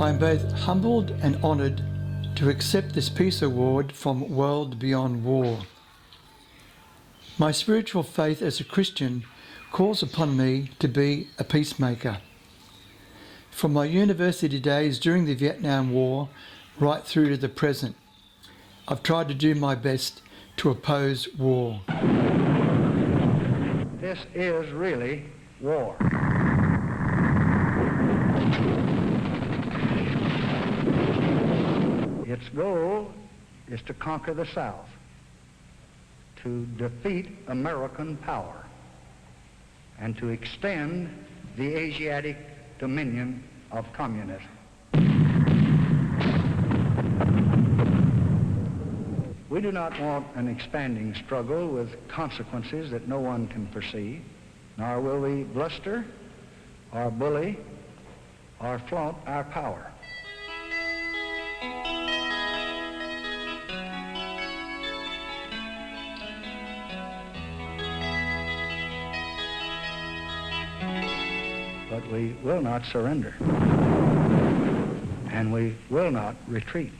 I am both humbled and honoured to accept this Peace Award from World Beyond War. My spiritual faith as a Christian calls upon me to be a peacemaker. From my university days during the Vietnam War right through to the present, I've tried to do my best to oppose war. This is really war. Its goal is to conquer the South, to defeat American power, and to extend the Asiatic dominion of communism. We do not want an expanding struggle with consequences that no one can foresee, nor will we bluster or bully or flaunt our power. But we will not surrender, and we will not retreat.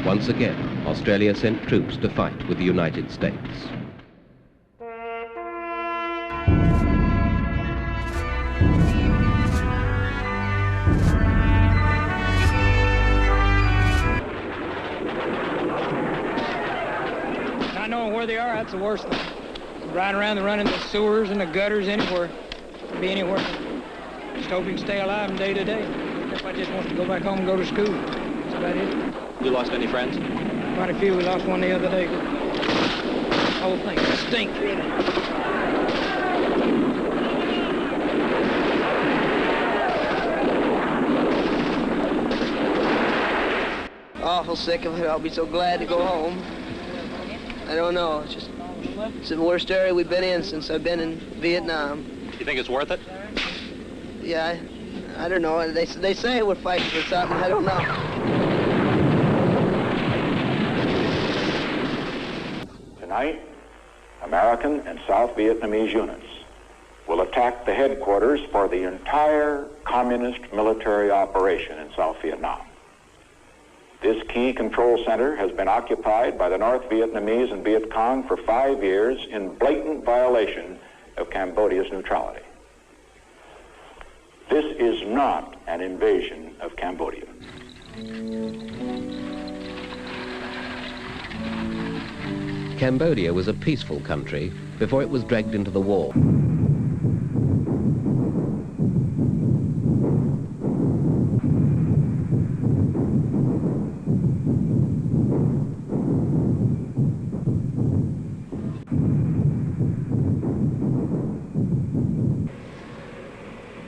Once again, Australia sent troops to fight with the United States. Not knowing where they are, that's the worst thing. Riding around, running the sewers and the gutters anywhere. Be anywhere. Just hope you can stay alive from day to day. Everybody just wants to go back home and go to school. That's about it. You lost any friends? Quite a few. We lost one the other day. The whole thing stinks, really. Awful sick of it. I'll be so glad to go home. I don't know. It's the worst area we've been in since I've been in Vietnam. You think it's worth it? Yeah, I don't know. They say we're fighting for something. I don't know. Tonight, American and South Vietnamese units will attack the headquarters for the entire communist military operation in South Vietnam. This key control center has been occupied by the North Vietnamese and Viet Cong for 5 years in blatant violation of Cambodia's neutrality. This is not an invasion of Cambodia. Cambodia was a peaceful country before it was dragged into the war.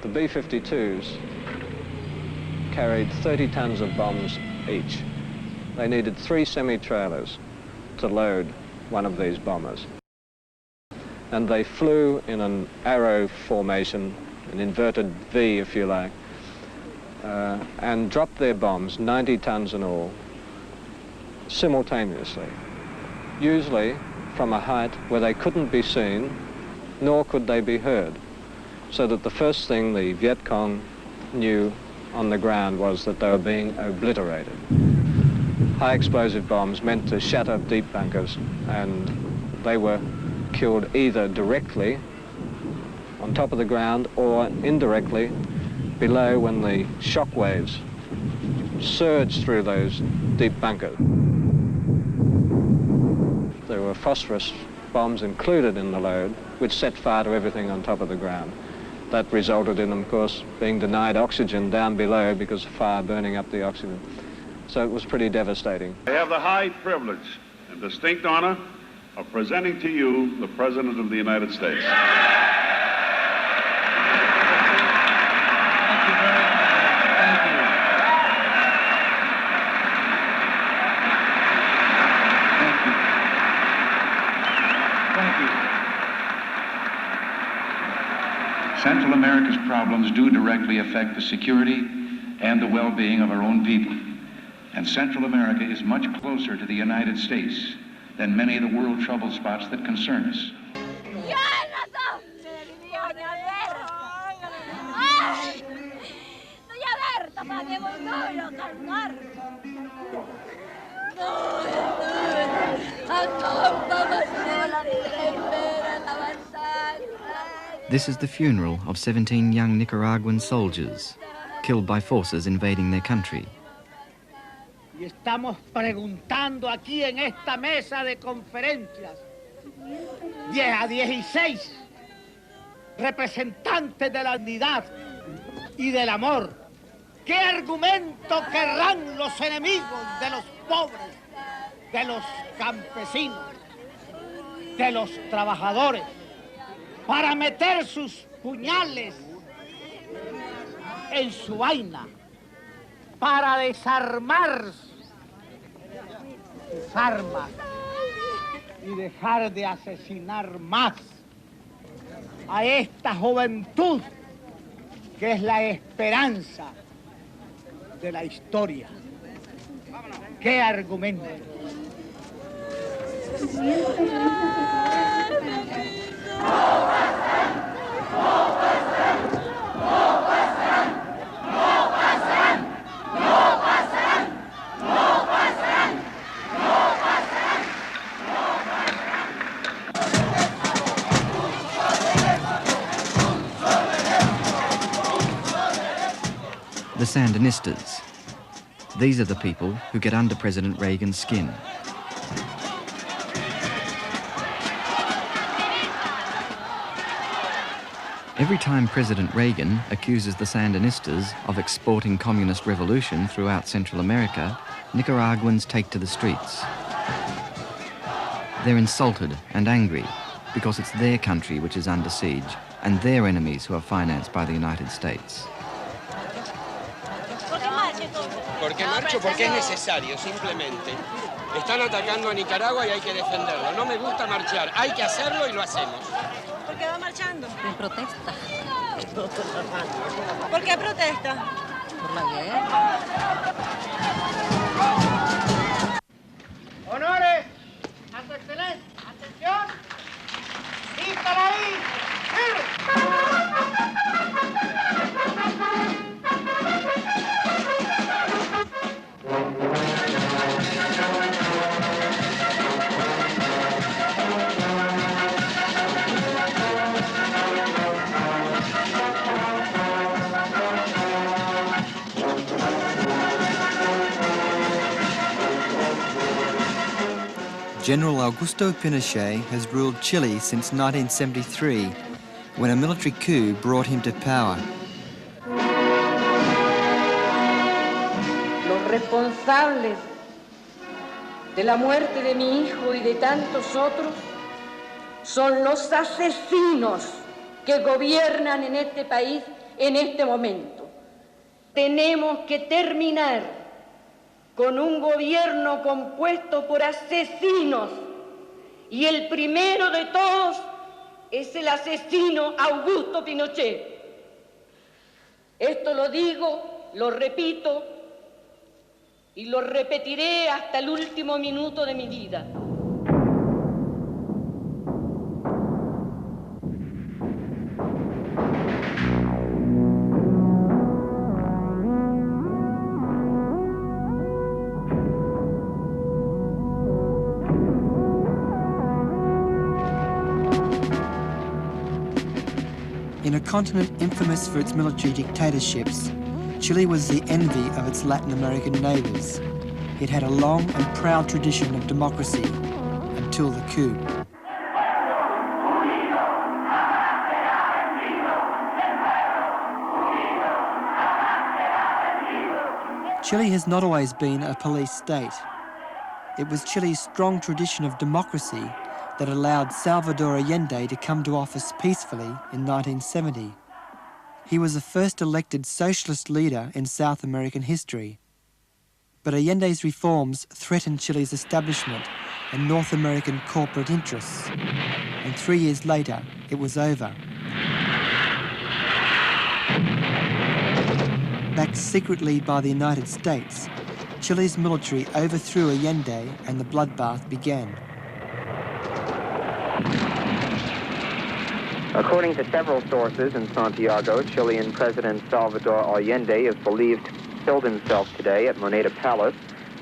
The B-52s carried 30 tons of bombs each. They needed 3 semi-trailers to load one of these bombers. And they flew in an arrow formation, an inverted V if you like, and dropped their bombs, 90 tons in all, simultaneously, usually from a height where they couldn't be seen, nor could they be heard. So that the first thing the Viet Cong knew on the ground was that they were being obliterated. High explosive bombs meant to shatter deep bunkers, and they were killed either directly on top of the ground or indirectly below when the shock waves surged through those deep bunkers. There were phosphorus bombs included in the load, which set fire to everything on top of the ground. That resulted in them, of course, being denied oxygen down below because of fire burning up the oxygen. So it was pretty devastating. I have the high privilege and distinct honor of presenting to you the President of the United States. Central America's problems do directly affect the security and the well-being of our own people. And Central America is much closer to the United States than many of the world trouble spots that concern us. This is the funeral of 17 young Nicaraguan soldiers killed by forces invading their country. Y estamos preguntando aquí en esta mesa de conferencias 10 a 16 representantes de la unidad y del amor. ¿Qué argumento querrán los enemigos de los pobres, de los campesinos, de los trabajadores, para meter sus puñales en su vaina, para desarmar sus armas y dejar de asesinar más a esta juventud que es la esperanza de la historia? ¿Qué argumento? The Sandinistas. These are the people who get under President Reagan's skin. Every time President Reagan accuses the Sandinistas of exporting communist revolution throughout Central America, Nicaraguans take to the streets. They're insulted and angry because it's their country which is under siege and their enemies who are financed by the United States. Porque marcho porque es necesario, simplemente. Están atacando a Nicaragua y hay que defenderlo. No me gusta marchar, hay que hacerlo y lo hacemos. ¿Por qué va marchando? En protesta. ¿Por qué protesta? Por la guerra. Honores a su excelencia. Atención. ¡Dígala ahí! General Augusto Pinochet has ruled Chile since 1973, when a military coup brought him to power. Los responsables de la muerte de mi hijo y de tantos otros son los asesinos que gobiernan en este país en este momento. Tenemos que terminar con un gobierno compuesto por asesinos, y el primero de todos es el asesino Augusto Pinochet. Esto lo digo, lo repito, y lo repetiré hasta el último minuto de mi vida. In a continent infamous for its military dictatorships, Chile was the envy of its Latin American neighbours. It had a long and proud tradition of democracy until the coup. Chile has not always been a police state. It was Chile's strong tradition of democracy that allowed Salvador Allende to come to office peacefully in 1970. He was the first elected socialist leader in South American history. But Allende's reforms threatened Chile's establishment and North American corporate interests. And 3 years later, it was over. backed secretly by the United States, Chile's military overthrew Allende and the bloodbath began. According to several sources in Santiago, Chilean President Salvador Allende is believed to have killed himself today at Moneda Palace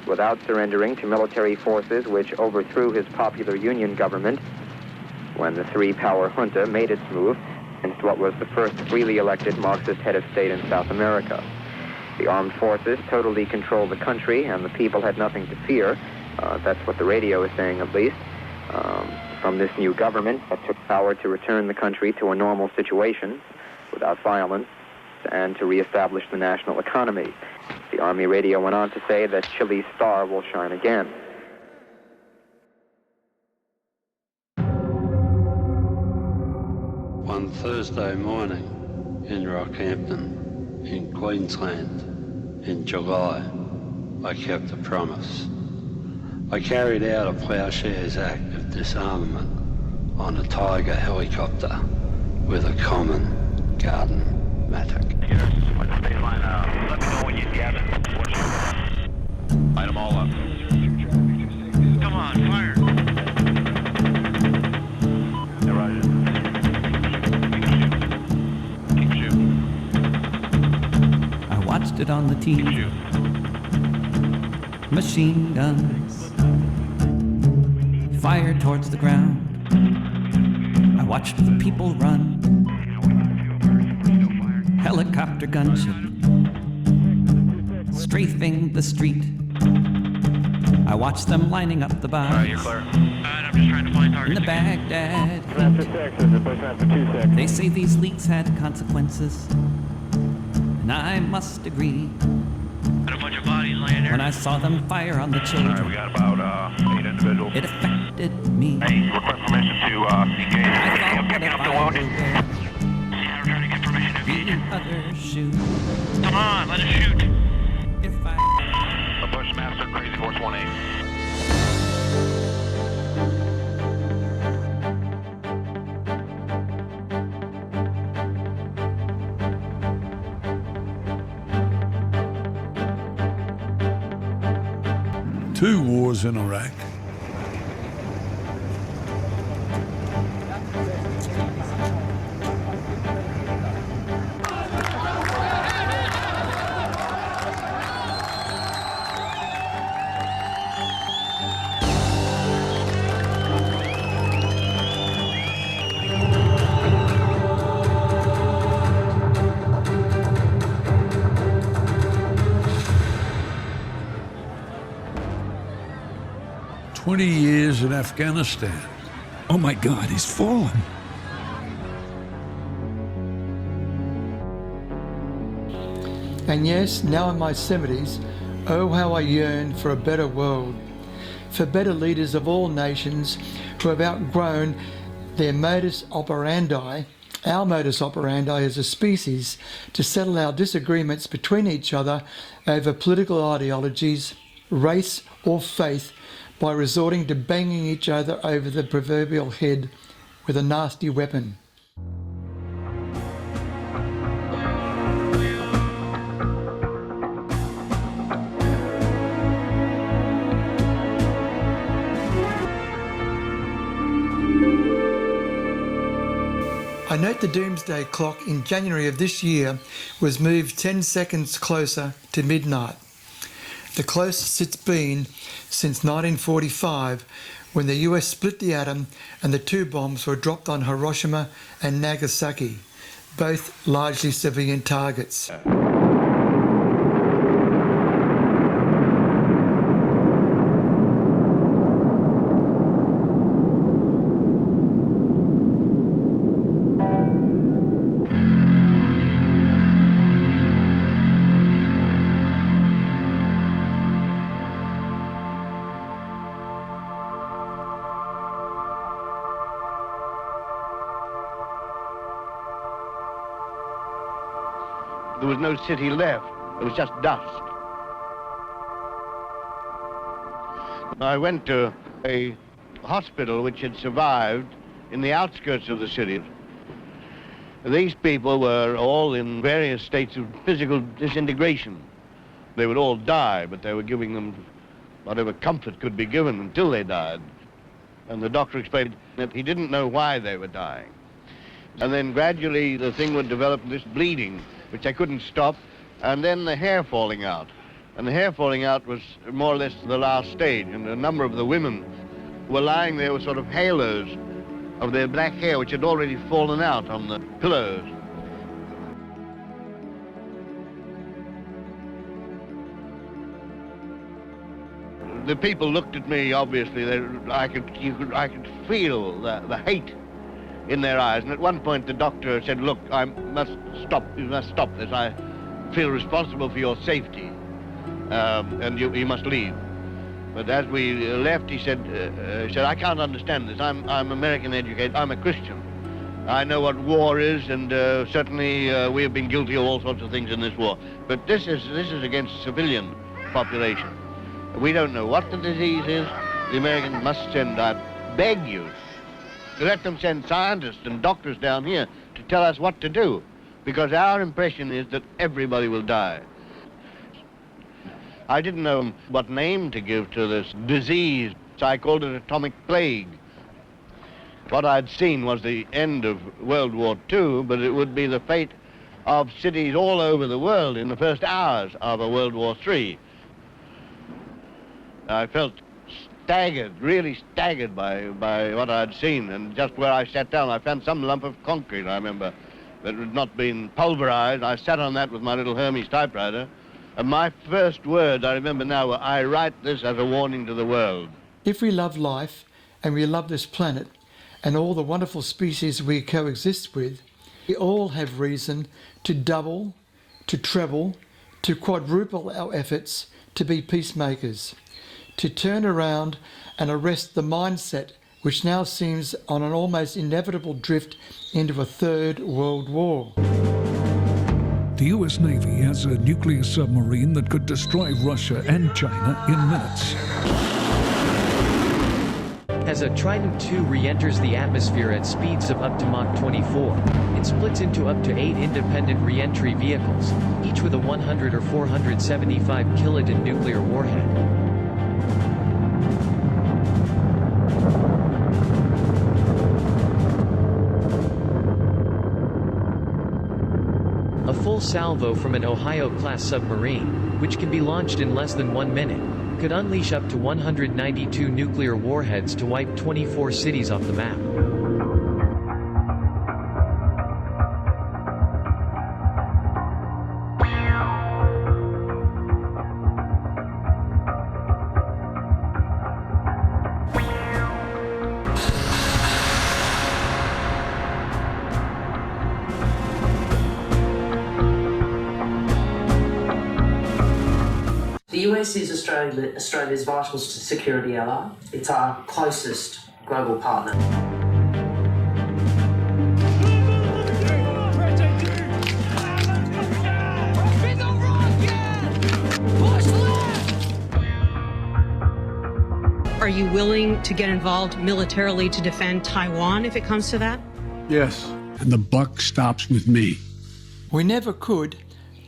without surrendering to military forces which overthrew his popular union government when the three-power junta made its move against what was the first freely elected Marxist head of state in South America. The armed forces totally controlled the country, and the people had nothing to fear. That's what the radio is saying, at least. From this new government that took power to return the country to a normal situation without violence and to reestablish the national economy. The Army radio went on to say that Chile's star will shine again. One Thursday morning in Rockhampton, in Queensland, in July, I kept a promise. I carried out a Ploughshares Act of disarmament on a Tiger helicopter with a common garden mattock. Let me know when you get it. Light them all up. Come on, fire. Yeah, right. Keep shooting. I watched it on the TV. Machine guns fire towards the ground. I watched the people run. Helicopter gunship strafing the street. I watched them lining up the bars. Alright, you're clear. I'm just trying to find targets. In the Baghdad. After 2 They say these leaks had consequences, and I must agree. And a bunch of bodies laying there. When I saw them fire on the children, Alright, we got about 8 individuals. it affected me. Hey, request permission to engage. Picking up the wounded. Yeah, we're trying to get permission to engage. Other shoot. Come on, let us shoot. If A Bushmaster, Crazy Horse 1-8. Two wars in Iraq. Years in Afghanistan. Oh my God, he's fallen. And yes, now in my 70s, oh how I yearn for a better world, for better leaders of all nations who have outgrown their modus operandi, our modus operandi as a species, to settle our disagreements between each other over political ideologies, race or faith, by resorting to banging each other over the proverbial head with a nasty weapon. I note the doomsday clock in January of this year was moved 10 seconds closer to midnight. The closest it's been since 1945, when the US split the atom and the two bombs were dropped on Hiroshima and Nagasaki, both largely civilian targets. There was no city left. It was just dust. I went to a hospital which had survived in the outskirts of the city. These people were all in various states of physical disintegration. They would all die, but they were giving them whatever comfort could be given until they died. And the doctor explained that he didn't know why they were dying. And then gradually the thing would develop this bleeding, which they couldn't stop, and then the hair falling out. And the hair falling out was more or less the last stage, and a number of the women were lying there with sort of halos of their black hair, which had already fallen out on the pillows. The people looked at me, obviously. I could feel the hate in their eyes. And at one point the doctor said, "Look, I must stop. You must stop this. I feel responsible for your safety, and you must leave." But as we left, he said, "I can't understand this. I'm American educated. I'm a Christian. I know what war is, and certainly we have been guilty of all sorts of things in this war. But this is against civilian population. We don't know what the disease is. The Americans must send, I beg you, let them send scientists and doctors down here to tell us what to do, because our impression is that everybody will die." I didn't know what name to give to this disease, so I called it atomic plague. What I'd seen was the end of World War II, but it would be the fate of cities all over the world in the first hours of a World War III. I felt staggered, really staggered by what I'd seen, and just where I sat down, I found some lump of concrete, I remember, that had not been pulverized. I sat on that with my little Hermes typewriter, and my first words, I remember now, were, "I write this as a warning to the world." If we love life and we love this planet and all the wonderful species we coexist with, we all have reason to double, to treble, to quadruple our efforts to be peacemakers, to turn around and arrest the mindset which now seems on an almost inevitable drift into a third world war. The US Navy has a nuclear submarine that could destroy Russia and China in minutes. As a Trident II re-enters the atmosphere at speeds of up to Mach 24, it splits into up to 8 independent re-entry vehicles, each with a 100 or 475 kiloton nuclear warhead. A full salvo from an Ohio-class submarine, which can be launched in less than 1 minute, could unleash up to 192 nuclear warheads to wipe 24 cities off the map. The US is Australia's vital security ally. It's our closest global partner. Are you willing to get involved militarily to defend Taiwan if it comes to that? Yes. And the buck stops with me. We never could,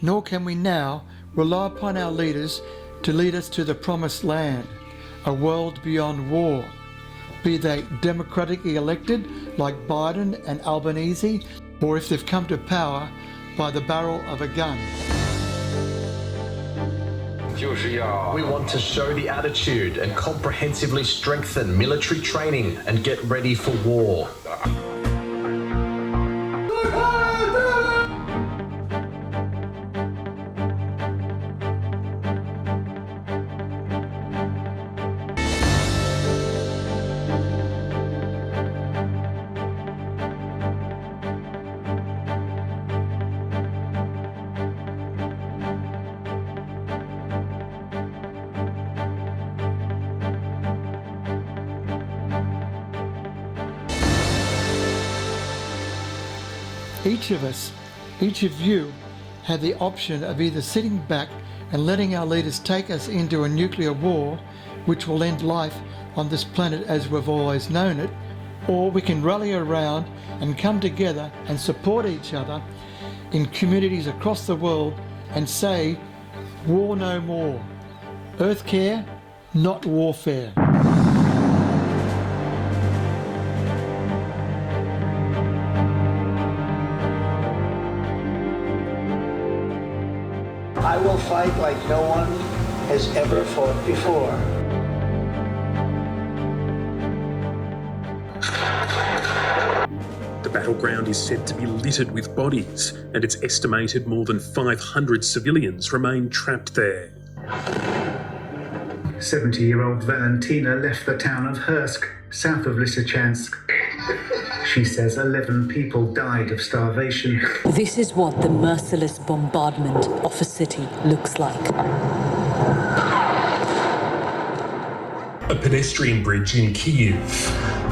nor can we now, rely upon our leaders to lead us to the promised land, a world beyond war, be they democratically elected like Biden and Albanese, or if they've come to power by the barrel of a gun. We want to show the attitude and comprehensively strengthen military training and get ready for war. Each of us, each of you, have the option of either sitting back and letting our leaders take us into a nuclear war, which will end life on this planet as we've always known it, or we can rally around and come together and support each other in communities across the world and say, war no more. Earth care, not warfare. I will fight like no one has ever fought before. The battleground is said to be littered with bodies, and it's estimated more than 500 civilians remain trapped there. 70-year-old Valentina left the town of Hersk, south of Lysychansk. She says 11 people died of starvation. This is what the merciless bombardment of a city looks like. A pedestrian bridge in Kyiv.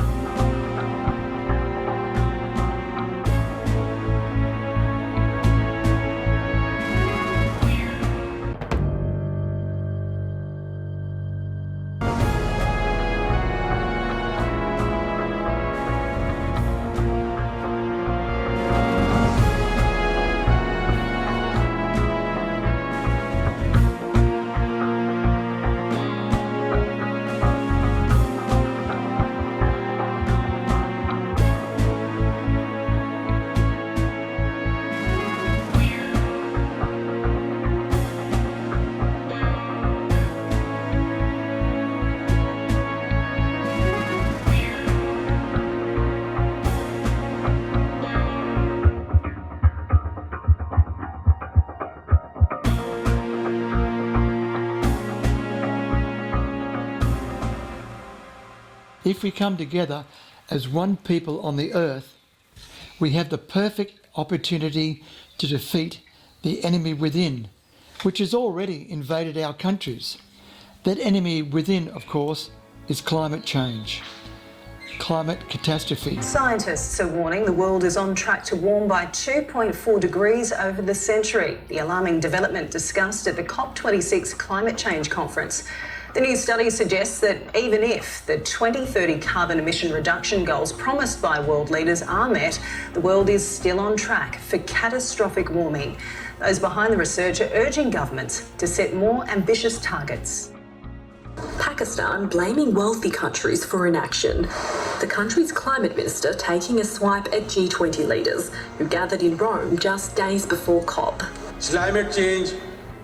If we come together as one people on the earth, we have the perfect opportunity to defeat the enemy within, which has already invaded our countries. That enemy within, of course, is climate change, climate catastrophe. Scientists are warning the world is on track to warm by 2.4 degrees over the century, the alarming development discussed at the COP26 climate change conference. The new study suggests that even if the 2030 carbon emission reduction goals promised by world leaders are met, the world is still on track for catastrophic warming. Those behind the research are urging governments to set more ambitious targets. Pakistan blaming wealthy countries for inaction. The country's climate minister taking a swipe at G20 leaders who gathered in Rome just days before COP. Climate change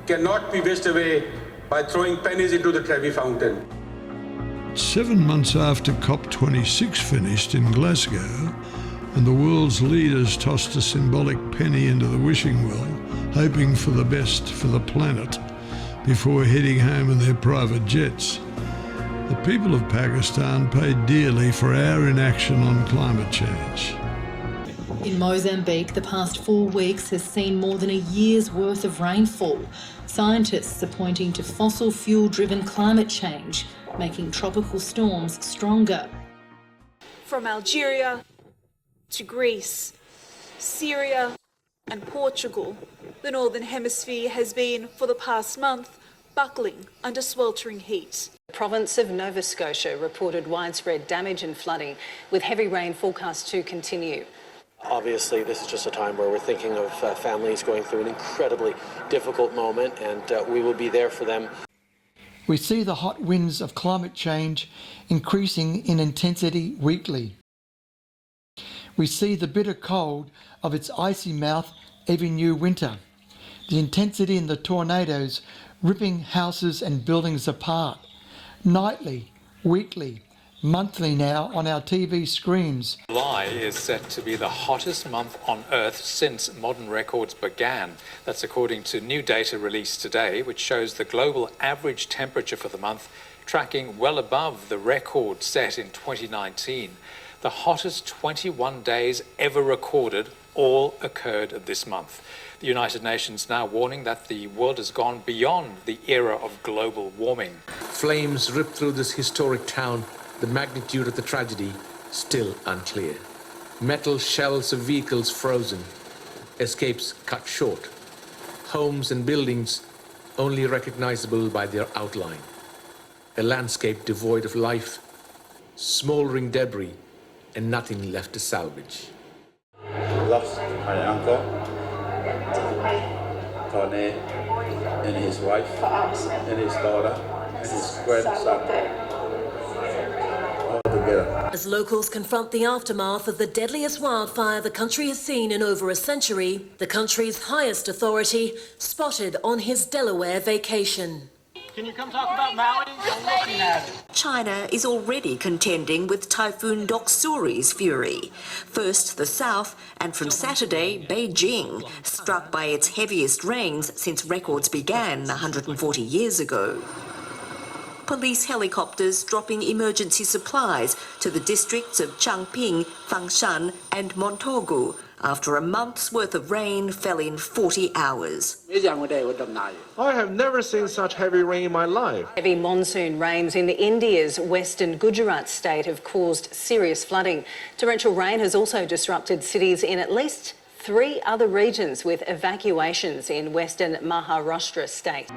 cannot be wished away by throwing pennies into the Trevi fountain. 7 months after COP26 finished in Glasgow, and the world's leaders tossed a symbolic penny into the wishing well, hoping for the best for the planet, before heading home in their private jets, the people of Pakistan paid dearly for our inaction on climate change. In Mozambique, the past 4 weeks has seen more than a year's worth of rainfall. Scientists are pointing to fossil fuel-driven climate change, making tropical storms stronger. From Algeria to Greece, Syria and Portugal, the Northern Hemisphere has been, for the past month, buckling under sweltering heat. The province of Nova Scotia reported widespread damage and flooding, with heavy rain forecast to continue. Obviously, this is just a time where we're thinking of families going through an incredibly difficult moment, and we will be there for them. We see the hot winds of climate change increasing in intensity weekly. We see the bitter cold of its icy mouth every new winter, the intensity in the tornadoes ripping houses and buildings apart, nightly, weekly, monthly now on our TV screens. July is set to be the hottest month on Earth since modern records began. That's according to new data released today, which shows the global average temperature for the month tracking well above the record set in 2019. The hottest 21 days ever recorded all occurred this month. The United Nations now warning that the world has gone beyond the era of global warming. Flames ripped through this historic town. The magnitude of the tragedy still unclear. Metal shells of vehicles frozen. Escapes cut short. Homes and buildings only recognizable by their outline. A landscape devoid of life. Smoldering debris and nothing left to salvage. Lost my uncle, Tony, and his wife, and his daughter, and his grandson, all together. As locals confront the aftermath of the deadliest wildfire the country has seen in over a century, the country's highest authority spotted on his Delaware vacation. Can you come talk about Maui? I'm looking at it. China is already contending with Typhoon Doksuri's fury. First the south, and from Saturday, Beijing, struck by its heaviest rains since records began 140 years ago. Police helicopters dropping emergency supplies to the districts of Changping, Fangshan and Montogu after a month's worth of rain fell in 40 hours. I have never seen such heavy rain in my life. Heavy monsoon rains in India's western Gujarat state have caused serious flooding. Torrential rain has also disrupted cities in at least 3 other regions, with evacuations in western Maharashtra state.